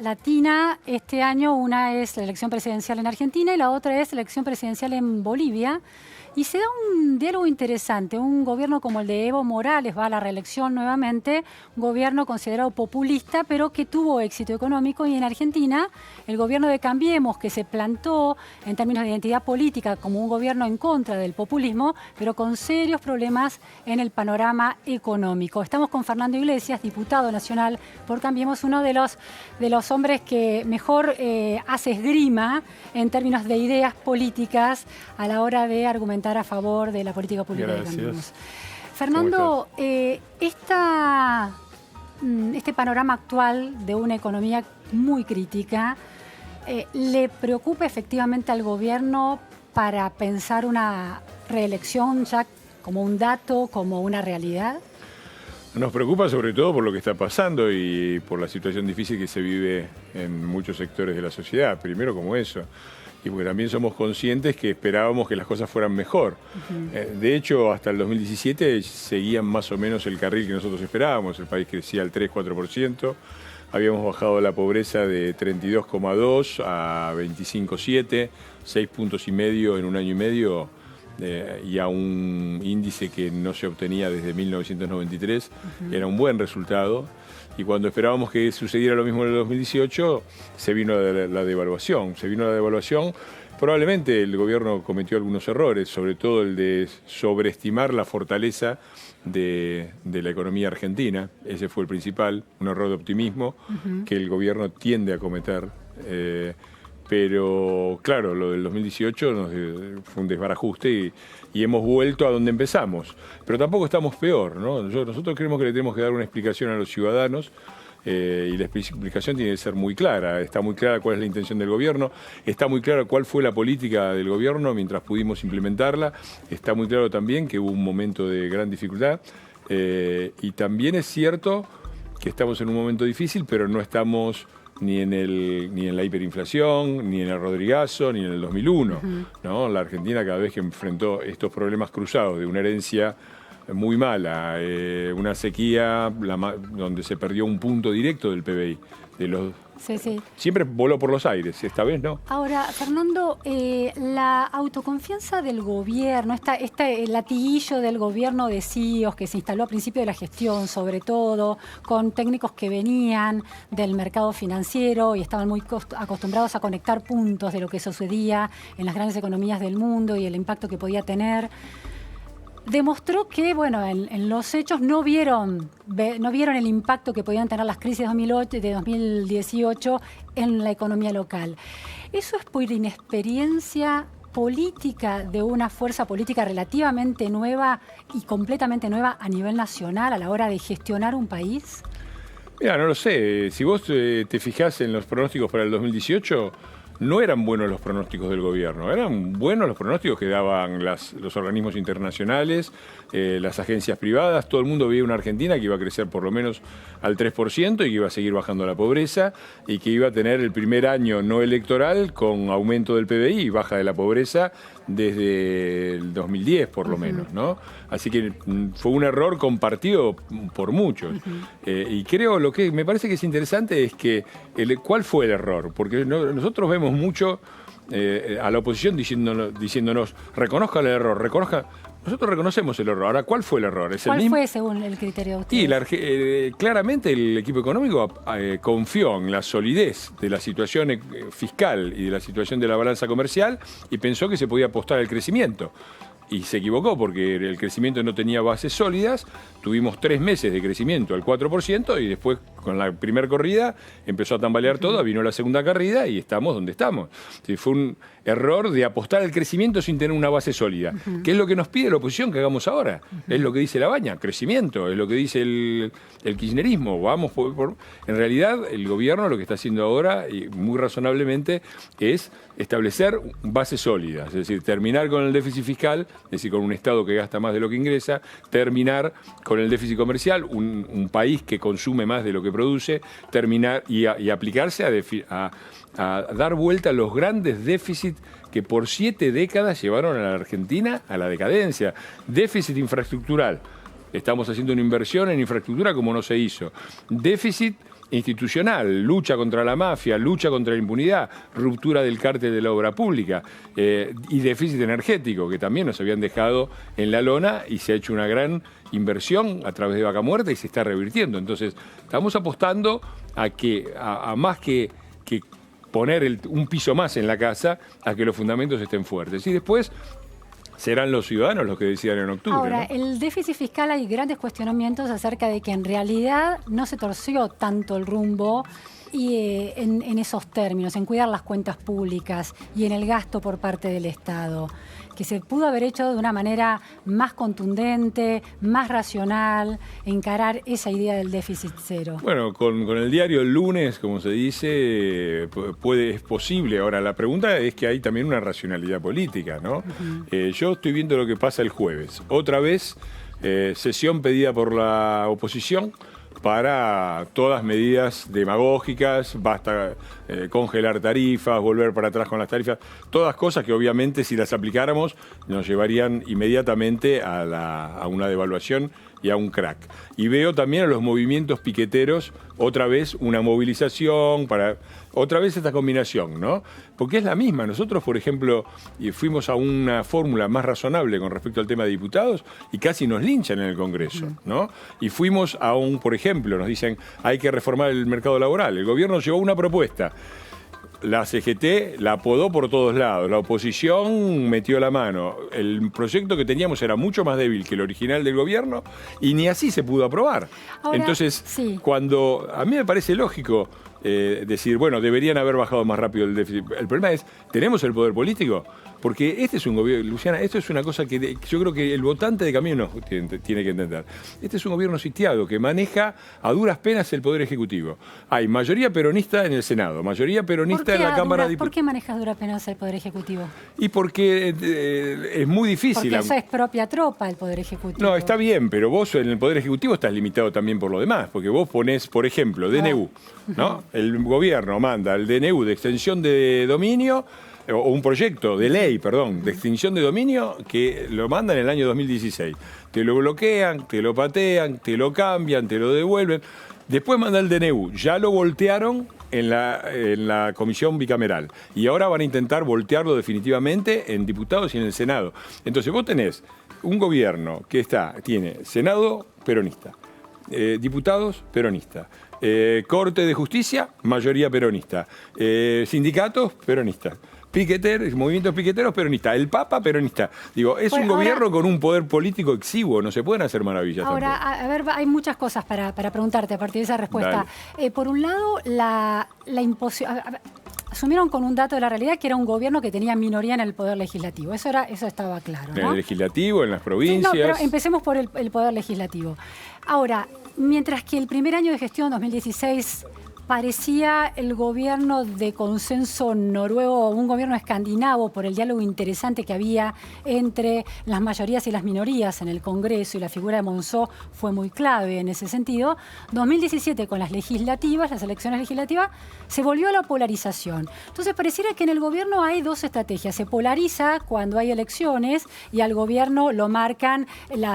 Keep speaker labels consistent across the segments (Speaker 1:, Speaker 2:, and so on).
Speaker 1: Latina, este año una es la elección presidencial en Argentina y la otra es la elección presidencial en Bolivia. Y se da un diálogo interesante. Un gobierno como el de Evo Morales va a la reelección nuevamente, un gobierno considerado populista, pero que tuvo éxito económico. Y en Argentina, el gobierno de Cambiemos, que se plantó en términos de identidad política como un gobierno en contra del populismo, pero con serios problemas en el panorama económico. Estamos con Fernando Iglesias, diputado nacional por Cambiemos, uno de los hombres que mejor hace esgrima en términos de ideas políticas a la hora de argumentar a favor de la política pública de Cambiemos. Fernando, este panorama actual de una economía muy crítica, ¿le preocupa efectivamente al gobierno para pensar una reelección ya como un dato, como una realidad?
Speaker 2: Nos preocupa sobre todo por lo que está pasando y por la situación difícil que se vive en muchos sectores de la sociedad. Primero como eso. Y porque también somos conscientes que esperábamos que las cosas fueran mejor. De hecho, hasta el 2017 seguían más o menos el carril que nosotros esperábamos. El país crecía al 3-4%. Habíamos bajado la pobreza de 32,2 a 25,7, 6,5 puntos en un año y medio. Y a un índice que no se obtenía desde 1993, era un buen resultado. Y cuando esperábamos que sucediera lo mismo en el 2018, se vino la devaluación. Probablemente el gobierno cometió algunos errores, sobre todo el de sobreestimar la fortaleza de la economía argentina. Ese fue el principal, un error de optimismo que el gobierno tiende a cometer. Pero claro, lo del 2018 fue un desbarajuste y hemos vuelto a donde empezamos. Pero tampoco estamos peor, ¿no? Nosotros creemos que le tenemos que dar una explicación a los ciudadanos y la explicación tiene que ser muy clara. Está muy clara cuál es la intención del gobierno, está muy clara cuál fue la política del gobierno mientras pudimos implementarla, está muy claro también que hubo un momento de gran dificultad y también es cierto que estamos en un momento difícil, pero no estamos ni en la hiperinflación, ni en el Rodrigazo, ni en el 2001. ¿No? La Argentina cada vez que enfrentó estos problemas cruzados de una herencia muy mala, una sequía donde se perdió un punto directo del PBI, siempre voló por los aires, esta vez no.
Speaker 1: Ahora, Fernando, la autoconfianza del gobierno, este latiguillo del gobierno de CEOs que se instaló a principio de la gestión, sobre todo, con técnicos que venían del mercado financiero y estaban muy acostumbrados a conectar puntos de lo que sucedía en las grandes economías del mundo y el impacto que podía tener, demostró que, bueno, en los hechos no vieron el impacto que podían tener las crisis de 2018 en la economía local. ¿Eso es por inexperiencia política de una fuerza política relativamente nueva y completamente nueva a nivel nacional a la hora de gestionar un país?
Speaker 2: Mira, no lo sé. Si vos te fijás en los pronósticos para el 2018... no eran buenos los pronósticos del gobierno, eran buenos los pronósticos que daban los organismos internacionales, las agencias privadas. Todo el mundo veía una Argentina que iba a crecer por lo menos al 3% y que iba a seguir bajando la pobreza y que iba a tener el primer año no electoral con aumento del PBI y baja de la pobreza desde el 2010 por lo menos, ¿no? Así que fue un error compartido por muchos. Y creo, lo que me parece que es interesante es que ¿cuál fue el error? Porque nosotros vemos mucho a la oposición diciéndonos reconozca el error, Nosotros reconocemos el error. Ahora, ¿cuál fue el error?
Speaker 1: ¿Cuál fue según el criterio de ustedes?
Speaker 2: Y claramente el equipo económico confió en la solidez de la situación fiscal y de la situación de la balanza comercial y pensó que se podía apostar al crecimiento. Y se equivocó porque el crecimiento no tenía bases sólidas. Tuvimos 3 meses de crecimiento al 4% y después con la primera corrida empezó a tambalear todo, vino la segunda corrida y estamos donde estamos. Sí, fue un error de apostar al crecimiento sin tener una base sólida. ¿Qué es lo que nos pide la oposición que hagamos ahora? Es lo que dice La Baña, crecimiento, es lo que dice el kirchnerismo. En realidad el gobierno lo que está haciendo ahora, y muy razonablemente, es establecer bases sólidas, es decir, terminar con el déficit fiscal, es decir, con un Estado que gasta más de lo que ingresa, terminar con el déficit comercial, un país que consume más de lo que produce, terminar y aplicarse a dar vuelta a los grandes déficits que por 7 décadas llevaron a la Argentina a la decadencia. Déficit infraestructural. Estamos haciendo una inversión en infraestructura como no se hizo. Déficit institucional, lucha contra la mafia, lucha contra la impunidad, ruptura del cártel de la obra pública y déficit energético, que también nos habían dejado en la lona y se ha hecho una gran inversión a través de Vaca Muerta y se está revirtiendo. Entonces, estamos apostando a más que poner un piso más en la casa, a que los fundamentos estén fuertes. Y después serán los ciudadanos los que decidan en octubre.
Speaker 1: Ahora,
Speaker 2: ¿no?
Speaker 1: el déficit fiscal, hay grandes cuestionamientos acerca de que en realidad no se torció tanto el rumbo y en esos términos, en cuidar las cuentas públicas y en el gasto por parte del Estado, que se pudo haber hecho de una manera más contundente, más racional, encarar esa idea del déficit cero.
Speaker 2: Bueno, con el diario El Lunes, como se dice, es posible. Ahora, la pregunta es que hay también una racionalidad política, ¿no? Yo estoy viendo lo que pasa el jueves. Otra vez, sesión pedida por la oposición para todas medidas demagógicas, basta congelar tarifas, volver para atrás con las tarifas, todas cosas que obviamente si las aplicáramos nos llevarían inmediatamente a una devaluación y a un crack. Y veo también a los movimientos piqueteros, otra vez una movilización, otra vez esta combinación, ¿no? Porque es la misma. Nosotros, por ejemplo, fuimos a una fórmula más razonable con respecto al tema de diputados y casi nos linchan en el Congreso, ¿no? Y fuimos por ejemplo, nos dicen, hay que reformar el mercado laboral. El gobierno llevó una propuesta. La CGT la apodó por todos lados, la oposición metió la mano. El proyecto que teníamos era mucho más débil que el original del gobierno y ni así se pudo aprobar.
Speaker 1: Ahora,
Speaker 2: entonces,
Speaker 1: sí.
Speaker 2: Cuando a mí me parece lógico decir, bueno, deberían haber bajado más rápido el déficit. El problema es, ¿tenemos el poder político? Porque este es un gobierno, Luciana, esto es una cosa que yo creo que el votante de Cambiemos tiene que entender. Este es un gobierno sitiado que maneja a duras penas el Poder Ejecutivo. Hay mayoría peronista en el Senado, mayoría peronista en la Cámara de Diputados.
Speaker 1: ¿Por qué manejas a duras penas el Poder Ejecutivo?
Speaker 2: Y porque es muy difícil.
Speaker 1: Porque eso es propia tropa el Poder Ejecutivo.
Speaker 2: No, está bien, pero vos en el Poder Ejecutivo estás limitado también por lo demás, porque vos ponés, por ejemplo, DNU, ¿no? El gobierno manda el DNU de extensión de dominio, o un proyecto de ley, de extinción de dominio, que lo mandan en el año 2016. Te lo bloquean, te lo patean, te lo cambian, te lo devuelven. Después manda el DNU. Ya lo voltearon en la comisión bicameral. Y ahora van a intentar voltearlo definitivamente en diputados y en el Senado. Entonces vos tenés un gobierno que tiene Senado peronista, diputados peronista, Corte de Justicia, mayoría peronista, sindicatos peronistas, movimientos piqueteros peronistas, el Papa peronista. Digo, es un gobierno con un poder político exiguo, no se pueden hacer maravillas.
Speaker 1: Ahora,
Speaker 2: tampoco.
Speaker 1: a ver, hay muchas cosas para preguntarte a partir de esa respuesta. Por un lado, la imposición... Asumieron con un dato de la realidad que era un gobierno que tenía minoría en el Poder Legislativo. Eso estaba claro, ¿no?
Speaker 2: En el Legislativo, en las provincias...
Speaker 1: Sí, no, pero empecemos por el Poder Legislativo. Ahora, mientras que el primer año de gestión, 2016... parecía el gobierno de consenso noruego, un gobierno escandinavo, por el diálogo interesante que había entre las mayorías y las minorías en el Congreso, y la figura de Monzó fue muy clave en ese sentido. 2017, con las elecciones legislativas, se volvió a la polarización. Entonces pareciera que en el gobierno hay dos estrategias. Se polariza cuando hay elecciones y al gobierno lo marcan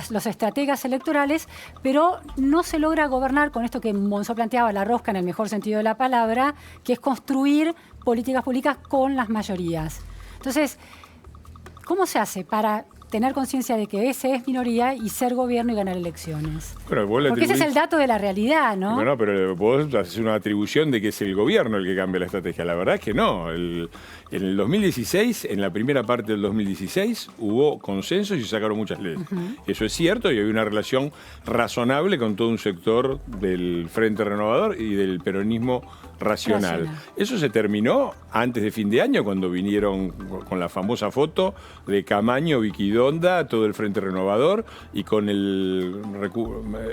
Speaker 1: los estrategas electorales, pero no se logra gobernar con esto que Monzó planteaba, la rosca en el mejor sentido de la palabra, que es construir políticas públicas con las mayorías. Entonces, ¿cómo se hace para tener conciencia de que ese es minoría y ser gobierno y ganar elecciones? Porque ese es el dato de la realidad, ¿no?
Speaker 2: Bueno, pero vos haces una atribución de que es el gobierno el que cambia la estrategia. La verdad es que no. En el 2016, en la primera parte del 2016, hubo consenso y se sacaron muchas leyes. Eso es cierto y hay una relación razonable con todo un sector del Frente Renovador y del peronismo racional. Eso se terminó antes de fin de año, cuando vinieron con la famosa foto de Camaño, Vicky Donda, todo el Frente Renovador, y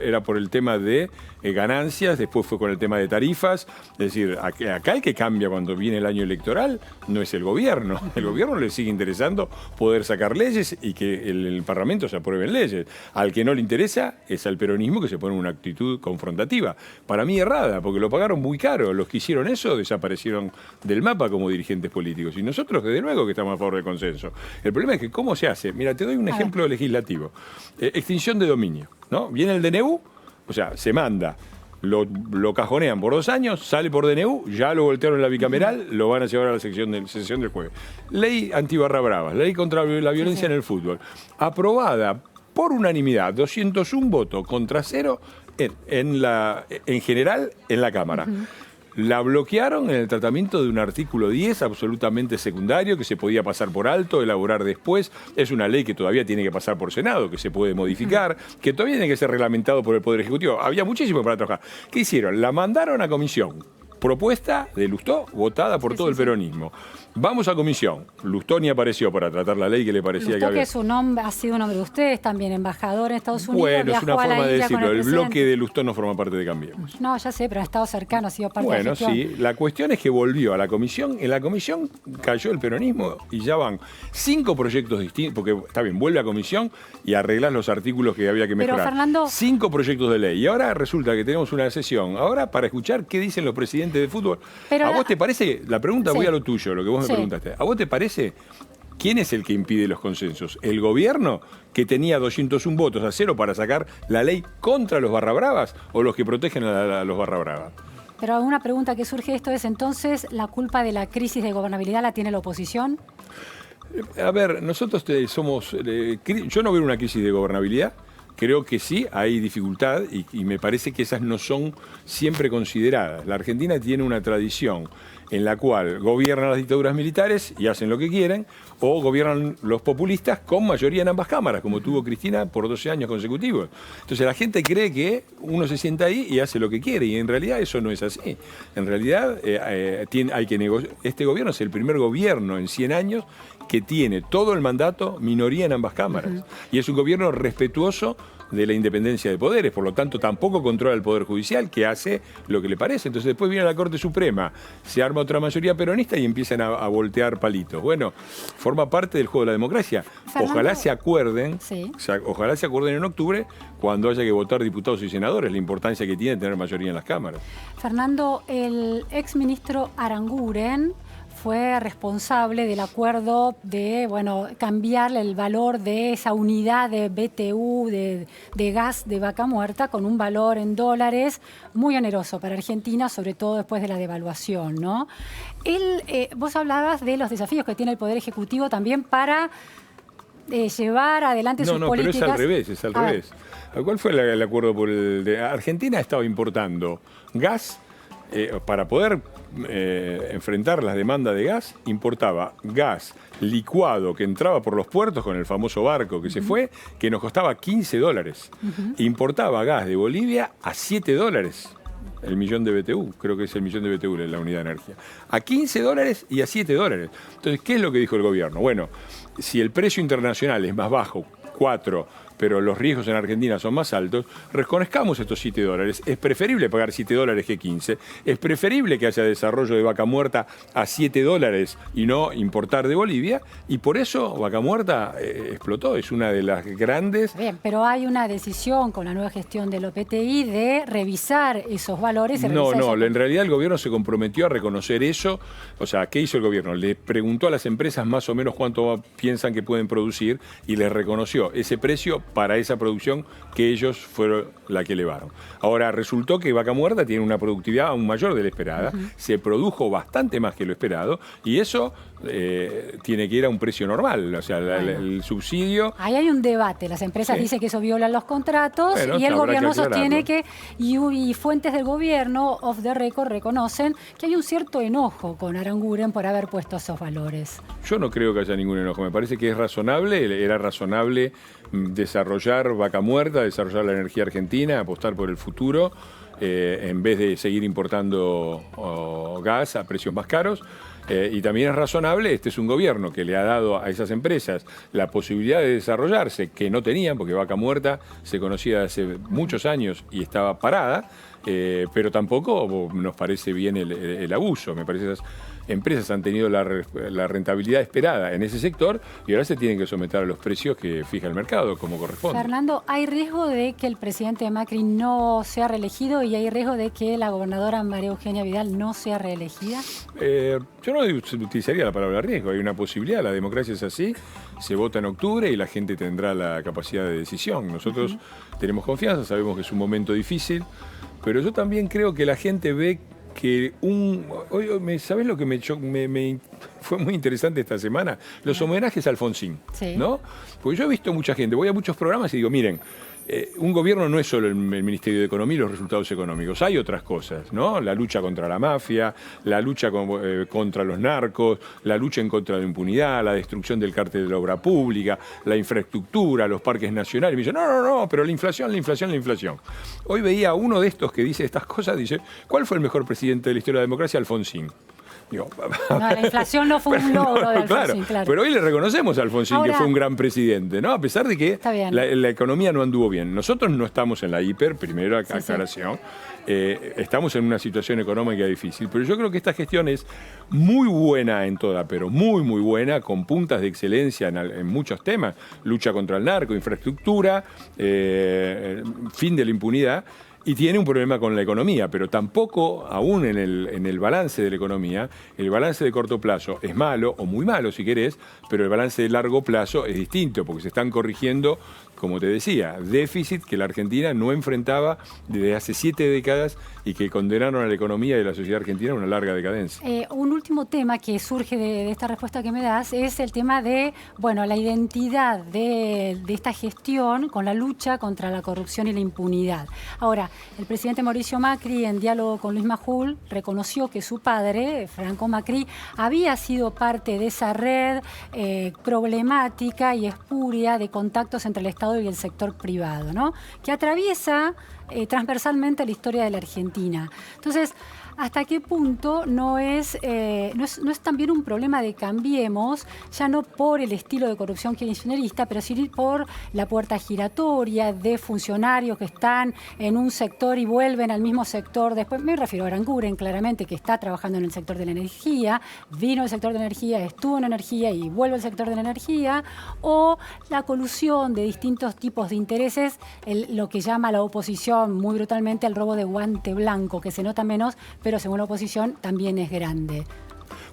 Speaker 2: era por el tema de ganancias, después fue con el tema de tarifas. Es decir, acá el que cambia cuando viene el año electoral no es el gobierno. El gobierno le sigue interesando poder sacar leyes y que el Parlamento se aprueben leyes. Al que no le interesa es al peronismo, que se pone en una actitud confrontativa. Para mí errada, porque lo pagaron muy caro. Los que hicieron eso desaparecieron del mapa como dirigentes políticos. Y nosotros, desde luego, que estamos a favor del consenso. El problema es que, ¿cómo se hace? Mira, te doy un ejemplo legislativo. Extinción de dominio, ¿no? Viene el DNU, o sea, se manda lo cajonean por 2 años, sale por DNU, ya lo voltearon en la bicameral, lo van a llevar a la sesión del jueves. Ley anti-barra bravas, ley contra la violencia en el fútbol, aprobada por unanimidad, 201 votos contra 0 en general en la Cámara. La bloquearon en el tratamiento de un artículo 10 absolutamente secundario que se podía pasar por alto, elaborar después. Es una ley que todavía tiene que pasar por Senado, que se puede modificar, que todavía tiene que ser reglamentado por el Poder Ejecutivo. Había muchísimo para trabajar. ¿Qué hicieron? La mandaron a comisión. Propuesta de Lustó, votada por todo el peronismo. Vamos a comisión. Lustó ni apareció para tratar la ley que le parecía
Speaker 1: Lustó,
Speaker 2: que había.
Speaker 1: que su nombre ha sido un nombre de ustedes, también embajador en Estados Unidos.
Speaker 2: Bueno, es una forma de decirlo. El
Speaker 1: presidente.
Speaker 2: bloque de Lustó no forma parte de Cambiemos.
Speaker 1: No, ya sé, pero ha estado cercano, ha sido parte de la
Speaker 2: Bueno,
Speaker 1: gestión.
Speaker 2: sí. La cuestión es que volvió a la comisión. En la comisión cayó el peronismo y ya van 5 proyectos distintos. Porque está bien, vuelve a comisión y arreglás los artículos que había que mejorar.
Speaker 1: Pero, Fernando,
Speaker 2: 5 proyectos de ley. Y ahora resulta que tenemos una sesión. Ahora para escuchar qué dicen los presidentes de fútbol.
Speaker 1: Pero
Speaker 2: ¿A vos te parece? La pregunta,
Speaker 1: Sí.
Speaker 2: voy a lo tuyo, lo que vos me
Speaker 1: Sí.
Speaker 2: preguntaste. ¿A vos te parece? ¿Quién es el que impide los consensos? ¿El gobierno, que tenía 201 votos a 0 para sacar la ley contra los barrabravas, o los que protegen a los barrabravas?
Speaker 1: pero una pregunta que surge de esto es, entonces, ¿la culpa de la crisis de gobernabilidad la tiene la oposición?
Speaker 2: A ver, nosotros yo no veo una crisis de gobernabilidad. Creo que sí, hay dificultad y me parece que esas no son siempre consideradas. La Argentina tiene una tradición en la cual gobiernan las dictaduras militares y hacen lo que quieren, o gobiernan los populistas con mayoría en ambas cámaras, como tuvo Cristina por 12 años consecutivos. Entonces la gente cree que uno se sienta ahí y hace lo que quiere, y en realidad eso no es así. En realidad hay que negociar. Este gobierno es el primer gobierno en 100 años que tiene todo el mandato minoría en ambas cámaras. Y es un gobierno respetuoso de la independencia de poderes, por lo tanto tampoco controla el Poder Judicial, que hace lo que le parece. Entonces después viene la Corte Suprema, se arma otra mayoría peronista y empiezan a voltear palitos. Bueno, forma parte del juego de la democracia.
Speaker 1: Fernando,
Speaker 2: Ojalá se acuerden,
Speaker 1: Sí.
Speaker 2: ojalá se acuerden en octubre, cuando haya que votar diputados y senadores, la importancia que tiene tener mayoría en las cámaras.
Speaker 1: Fernando, el exministro Aranguren fue responsable del acuerdo de, cambiar el valor de esa unidad de BTU, de gas de Vaca Muerta, con un valor en dólares muy oneroso para Argentina, sobre todo después de la devaluación, ¿no? Vos hablabas de los desafíos que tiene el Poder Ejecutivo también para llevar adelante sus políticas.
Speaker 2: Pero es al revés. ¿Cuál fue el acuerdo por Argentina estaba importando gas para poder enfrentar las demandas de gas, importaba gas licuado que entraba por los puertos con el famoso barco que se fue, que nos costaba $15. Importaba gas de Bolivia a $7. El millón de BTU, creo que es el millón de BTU la unidad de energía. A $15 y a $7. Entonces, ¿qué es lo que dijo el gobierno? Bueno, si el precio internacional es más bajo, 4, pero los riesgos en Argentina son más altos, reconozcamos estos $7. Es preferible pagar $7 que 15. Es preferible que haya desarrollo de Vaca Muerta a $7 y no importar de Bolivia. Y por eso Vaca Muerta explotó. Es una de las grandes...
Speaker 1: Bien, pero hay una decisión con la nueva gestión del OPTI de revisar esos valores.
Speaker 2: No, en realidad el gobierno se comprometió a reconocer eso. O sea, ¿qué hizo el gobierno? Le preguntó a las empresas más o menos cuánto piensan que pueden producir y les reconoció ese precio para esa producción que ellos fueron la que elevaron. Ahora, resultó que Vaca Muerta tiene una productividad aún mayor de la esperada, se produjo bastante más que lo esperado, y eso tiene que ir a un precio normal, o sea, el subsidio...
Speaker 1: Ahí hay un debate, las empresas dicen que eso viola los contratos,
Speaker 2: bueno,
Speaker 1: y el gobierno sostiene
Speaker 2: que
Speaker 1: y fuentes del gobierno, off the record, reconocen que hay un cierto enojo con Aranguren por haber puesto esos valores.
Speaker 2: Yo no creo que haya ningún enojo, me parece que es razonable, era razonable desarrollar Vaca Muerta, desarrollar la energía argentina, apostar por el futuro, en vez de seguir importando gas a precios más caros. Y también es razonable, este es un gobierno que le ha dado a esas empresas la posibilidad de desarrollarse, que no tenían, porque Vaca Muerta se conocía hace muchos años y estaba parada, pero tampoco nos parece bien el abuso. Me parece que esas empresas han tenido la rentabilidad esperada en ese sector y ahora se tienen que someter a los precios que fija el mercado, como corresponde.
Speaker 1: Fernando, ¿hay riesgo de que el presidente Macri no sea reelegido y hay riesgo de que la gobernadora María Eugenia Vidal no sea reelegida?
Speaker 2: Yo no utilizaría la palabra riesgo, hay una posibilidad, la democracia es así, se vota en octubre y la gente tendrá la capacidad de decisión. Nosotros tenemos confianza, sabemos que es un momento difícil, pero yo también creo que la gente ve que ¿sabés lo que fue muy interesante esta semana? Los homenajes a Alfonsín,
Speaker 1: Sí.
Speaker 2: ¿no? Porque yo he visto mucha gente, voy a muchos programas y digo, miren, un gobierno no es solo el Ministerio de Economía y los resultados económicos, hay otras cosas, ¿no? La lucha contra la mafia, la lucha contra los narcos, la lucha en contra de la impunidad, la destrucción del cártel de la obra pública, la infraestructura, los parques nacionales. Y me dicen, no, pero la inflación. Hoy veía a uno de estos que dice estas cosas, dice, ¿cuál fue el mejor presidente de la historia de la democracia? Alfonsín. Digo,
Speaker 1: No, la inflación no fue un logro de Alfonsín, claro.
Speaker 2: Pero hoy le reconocemos a Alfonsín que fue un gran presidente, ¿no? A pesar de que la economía no anduvo bien. Nosotros no estamos en la hiper, primero aclaración. Estamos en una situación económica difícil, pero yo creo que esta gestión es muy buena en toda, pero muy, muy buena, con puntas de excelencia en muchos temas. Lucha contra el narco, infraestructura, fin de la impunidad. Y tiene un problema con la economía, pero tampoco, aún en el balance de la economía, el balance de corto plazo es malo, o muy malo si querés, pero el balance de largo plazo es distinto, porque se están corrigiendo, como te decía, déficit que la Argentina no enfrentaba desde hace 7 décadas y que condenaron a la economía y a la sociedad argentina a una larga decadencia.
Speaker 1: Un último tema que surge de esta respuesta que me das es el tema de, la identidad de esta gestión con la lucha contra la corrupción y la impunidad. Ahora, el presidente Mauricio Macri, en diálogo con Luis Majul, reconoció que su padre, Franco Macri, había sido parte de esa red problemática y espuria de contactos entre el Estado y el sector privado, ¿no? Que atraviesa transversalmente la historia de la Argentina. Entonces, ¿hasta qué punto no es también un problema de cambiemos, ya no por el estilo de corrupción kirchnerista, pero sí por la puerta giratoria de funcionarios que están en un sector y vuelven al mismo sector? Después me refiero a Aranguren, claramente, que está trabajando en el sector de la energía, vino del sector de la energía, estuvo en energía y vuelve al sector de la energía, o la colusión de distintos tipos de intereses, lo que llama la oposición muy brutalmente el robo de guante blanco, que se nota menos, pero según la oposición también es grande.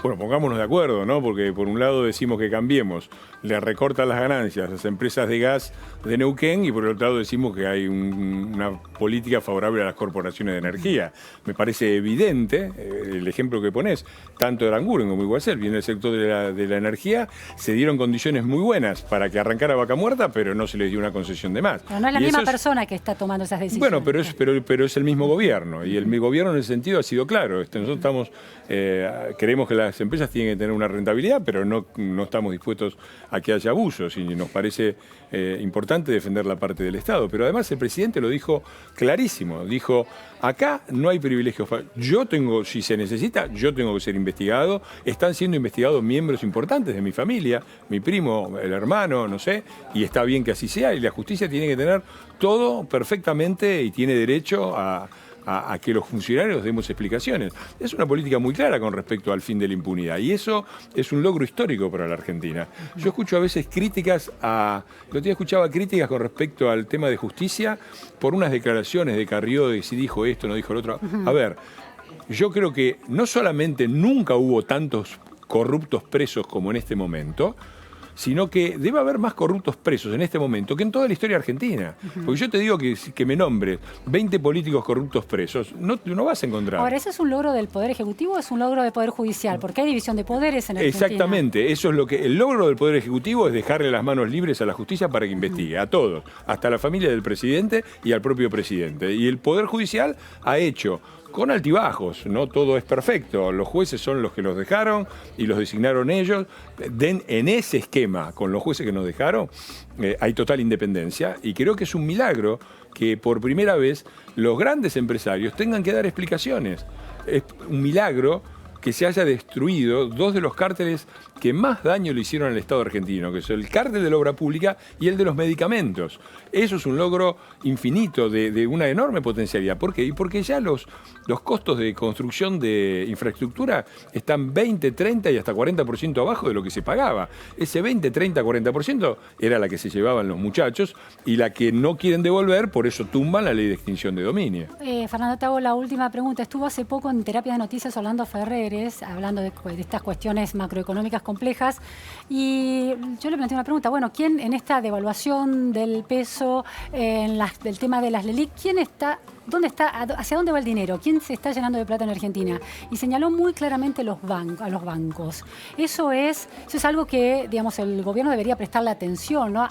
Speaker 2: Bueno, pongámonos de acuerdo, ¿no? Porque por un lado decimos que Cambiemos le recortan las ganancias a las empresas de gas de Neuquén y por el otro lado decimos que hay una política favorable a las corporaciones de energía. Me parece evidente el ejemplo que ponés, tanto de Aranguren como Iguacel, bien en el sector de la energía, se dieron condiciones muy buenas para que arrancara Vaca Muerta, pero no se les dio una concesión de más.
Speaker 1: Pero no es la misma persona que está tomando esas decisiones.
Speaker 2: Bueno, pero es el mismo gobierno, y el gobierno en ese sentido ha sido claro. Nosotros queremos que las empresas tienen que tener una rentabilidad, pero no estamos dispuestos a que haya abusos, y nos parece importante defender la parte del Estado. Pero además el presidente lo dijo clarísimo, dijo, acá no hay privilegios. Si se necesita, yo tengo que ser investigado. Están siendo investigados miembros importantes de mi familia, mi primo, el hermano, no sé, y está bien que así sea, y la justicia tiene que tener todo perfectamente y tiene derecho a que los funcionarios demos explicaciones. Es una política muy clara con respecto al fin de la impunidad, y eso es un logro histórico para la Argentina. Yo escucho a veces críticas el otro día escuchaba críticas con respecto al tema de justicia por unas declaraciones de Carrió de si dijo esto, no dijo lo otro. A ver, yo creo que no solamente nunca hubo tantos corruptos presos como en este momento, sino que debe haber más corruptos presos en este momento que en toda la historia argentina. Porque yo te digo que me nombres 20 políticos corruptos presos, no vas a encontrar.
Speaker 1: Ahora, ¿eso es un logro del Poder Ejecutivo o es un logro del Poder Judicial? Porque hay división de poderes en Argentina.
Speaker 2: Exactamente, eso es el logro del Poder Ejecutivo es dejarle las manos libres a la justicia para que investigue, a todos, hasta la familia del presidente y al propio presidente. Y el Poder Judicial ha hecho, con altibajos, no todo es perfecto. Los jueces son los que los dejaron y los designaron ellos. En ese esquema, con los jueces que nos dejaron, hay total independencia, y creo que es un milagro que por primera vez los grandes empresarios tengan que dar explicaciones. Es un milagro que se haya destruido dos de los cárteles que más daño le hicieron al Estado argentino, que es el cártel de la obra pública y el de los medicamentos. Eso es un logro infinito de una enorme potencialidad. ¿Por qué? Y porque ya los costos de construcción de infraestructura están 20, 30 y hasta 40% abajo de lo que se pagaba. Ese 20, 30, 40% era la que se llevaban los muchachos y la que no quieren devolver, por eso tumban la ley de extinción de dominio.
Speaker 1: Fernando, te hago la última pregunta. Estuvo hace poco en Terapia de Noticias Orlando Ferrer, interés, hablando de estas cuestiones macroeconómicas complejas. Y yo le planteo una pregunta, bueno, ¿quién en esta devaluación del peso, del tema de las LELIQ, quién está, dónde está, hacia dónde va el dinero? ¿Quién se está llenando de plata en Argentina? Y señaló muy claramente a los bancos. Eso es algo que, digamos, el gobierno debería prestarle atención, ¿no?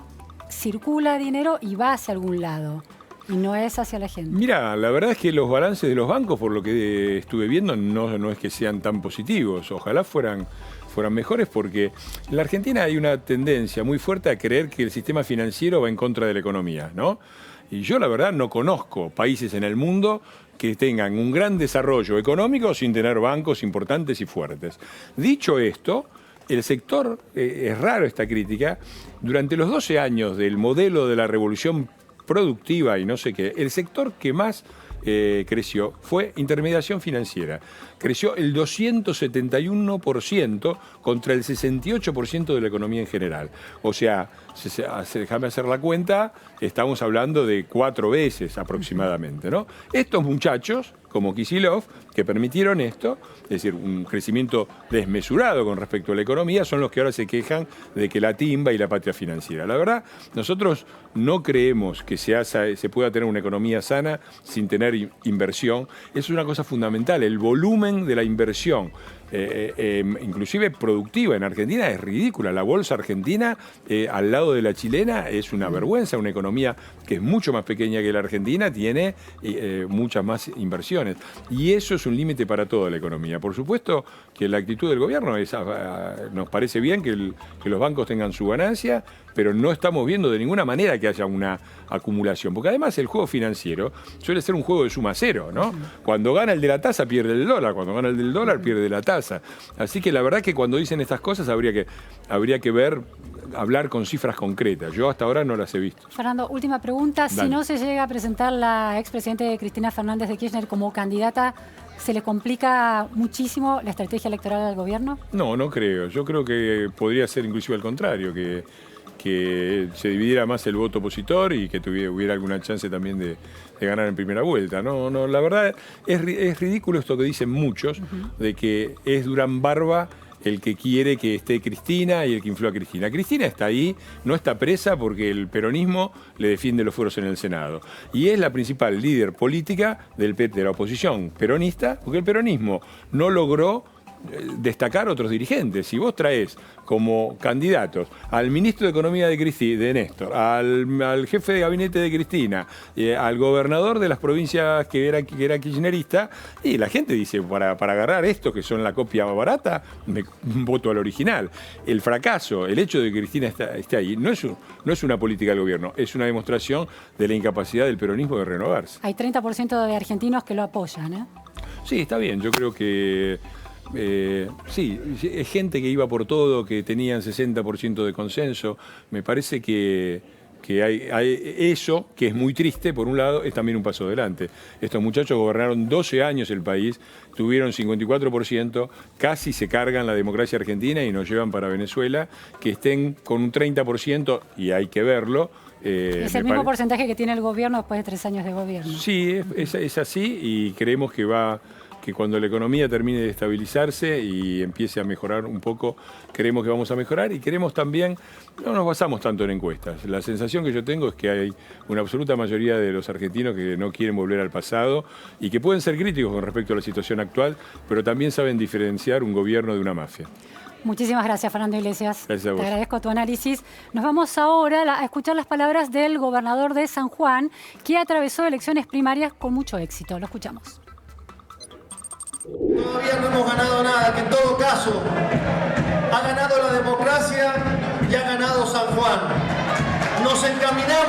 Speaker 1: Circula dinero y va hacia algún lado. Y no es hacia la gente.
Speaker 2: Mira, la verdad es que los balances de los bancos, por lo que estuve viendo, no es que sean tan positivos. Ojalá fueran mejores, porque en la Argentina hay una tendencia muy fuerte a creer que el sistema financiero va en contra de la economía, ¿no? Y yo la verdad no conozco países en el mundo que tengan un gran desarrollo económico sin tener bancos importantes y fuertes. Dicho esto, el sector, es raro esta crítica, durante los 12 años del modelo de la revolución productiva y no sé qué, el sector que más creció fue intermediación financiera. Creció el 271% contra el 68% de la economía en general. O sea, déjame hacer la cuenta, estamos hablando de 4 veces aproximadamente, ¿no? Estos muchachos, como Kicillof, que permitieron esto, es decir, un crecimiento desmesurado con respecto a la economía, son los que ahora se quejan de que la timba y la patria financiera. La verdad, nosotros no creemos que se pueda tener una economía sana sin tener inversión. Es una cosa fundamental, el volumen de la inversión, inclusive productiva en Argentina, es ridícula. La bolsa argentina, al lado de la chilena, es una vergüenza. Una economía que es mucho más pequeña que la Argentina tiene muchas más inversiones. Y eso es un límite para toda la economía. Por supuesto que la actitud del gobierno nos parece bien que los bancos tengan su ganancia, pero no estamos viendo de ninguna manera que haya una acumulación. Porque además el juego financiero suele ser un juego de suma cero, ¿no? Cuando gana el de la tasa, pierde el dólar. Cuando gana el del dólar, pierde la tasa. Así que la verdad que cuando dicen estas cosas habría que hablar con cifras concretas. Yo hasta ahora no las he visto.
Speaker 1: Fernando, última pregunta.
Speaker 2: Dale.
Speaker 1: Si no se llega a presentar la expresidente Cristina Fernández de Kirchner como candidata, ¿se le complica muchísimo la estrategia electoral del gobierno?
Speaker 2: No creo. Yo creo que podría ser inclusive al contrario, que se dividiera más el voto opositor y que hubiera alguna chance también de ganar en primera vuelta. No, la verdad es ridículo esto que dicen muchos, de que es Durán Barba el que quiere que esté Cristina y el que infló a Cristina. Cristina está ahí, no está presa porque el peronismo le defiende los fueros en el Senado. Y es la principal líder política de la oposición peronista, porque el peronismo no logró destacar otros dirigentes. Si vos traes como candidatos al ministro de Economía de Néstor, al jefe de gabinete de Cristina, al gobernador de las provincias que era kirchnerista, y la gente dice, para agarrar estos que son la copia barata, me voto al original. El fracaso, el hecho de que Cristina esté ahí, no es una política del gobierno, es una demostración de la incapacidad del peronismo de renovarse.
Speaker 1: Hay 30% de argentinos que lo apoyan, ¿eh?
Speaker 2: Sí, está bien, yo creo que sí, es gente que iba por todo, que tenían 60% de consenso. Me parece que hay eso, que es muy triste, por un lado, es también un paso adelante. Estos muchachos gobernaron 12 años el país, tuvieron 54%, casi se cargan la democracia argentina y nos llevan para Venezuela. Que estén con un 30%, y hay que verlo.
Speaker 1: Es el mismo porcentaje que tiene el gobierno después de 3 años de gobierno.
Speaker 2: Sí, es así, y creemos que cuando la economía termine de estabilizarse y empiece a mejorar un poco, creemos que vamos a mejorar, y queremos también, no nos basamos tanto en encuestas. La sensación que yo tengo es que hay una absoluta mayoría de los argentinos que no quieren volver al pasado y que pueden ser críticos con respecto a la situación actual, pero también saben diferenciar un gobierno de una mafia.
Speaker 1: Muchísimas gracias, Fernando Iglesias.
Speaker 2: Gracias a vos.
Speaker 1: Te agradezco tu análisis. Nos vamos ahora a escuchar las palabras del gobernador de San Juan, que atravesó elecciones primarias con mucho éxito. Lo escuchamos.
Speaker 3: Todavía no hemos ganado nada, que en todo caso ha ganado la democracia y ha ganado San Juan. Nos encaminamos